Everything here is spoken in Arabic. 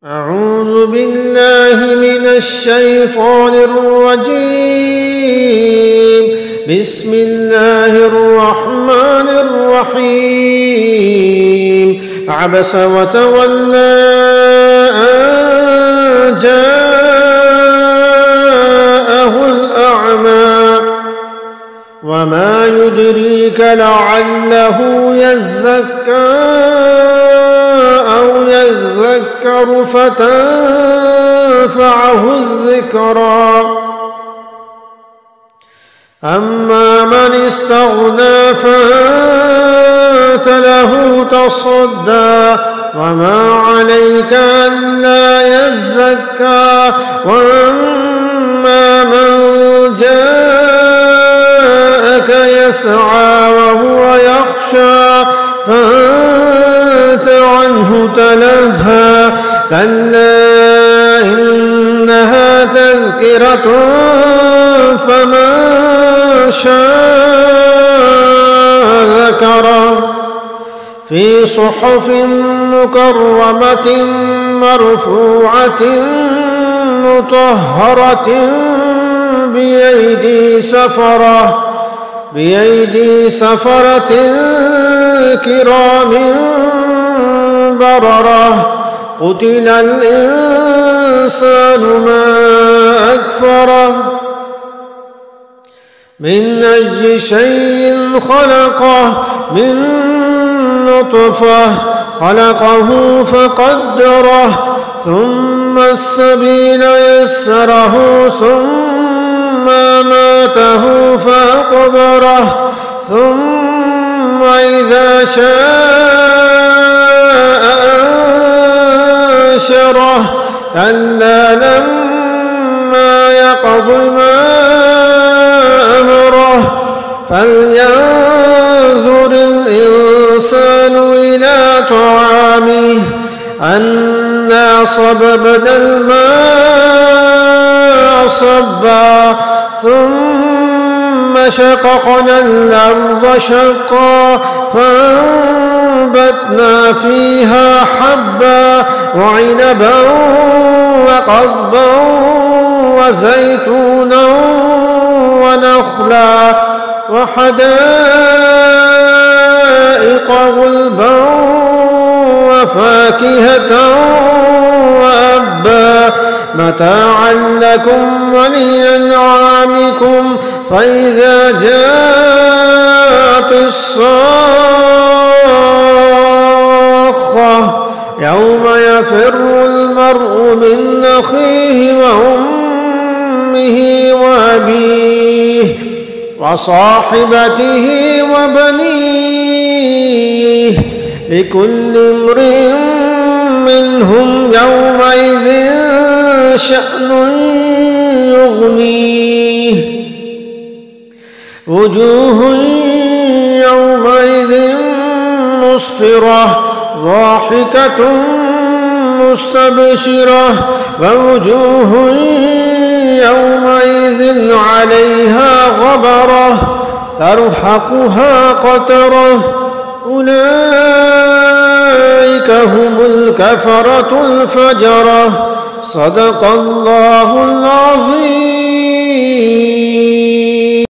أعوذ بالله من الشيطان الرجيم. بسم الله الرحمن الرحيم. عبس وتولى أن جاءه الأعمى وما يدريك لعله يزكى أو يذكر فتنفعه الذكرى. أما من استغنى فأنت له تصدى وما عليك ألا يزكى. وأما من جاءك يسعى وهو يخشى فأنت عنه تلهى. كلا إنها تذكرة فمن شاء ذكره في صحف مكرمة مرفوعة مطهرة بأيدي سفرة كرام بررة. قتل الإنسان ما أكفره من أي شيء خلقه من نطفة خلقه فقدره ثم السبيل يسره ثم أماته فأقبره ثم إذا شاء أنشره. كلا لما يقض ما أمره فلينظر الإنسان إلى طعامه أنا صببنا الماء صبا ثم شققنا الأرض شقا فأنبتنا فيها حبا وعنبا وقضبا وزيتونا ونخلا وحدائق غلبا وفاكهة وأبا متاعا لكم ولأنعامكم. فإذا جاءت الصاخة يوم يفر المرء من أخيه وأمه وأبيه وصاحبته وبنيه لكل امرئ منهم يومئذ شأن يغنيه. وجوه يومئذ مسفرة ضاحكة مستبشرة ووجوه يومئذ عليها غبرة ترحقها قترة. أولئك هم الكفرة الفجرة. صدق الله العظيم.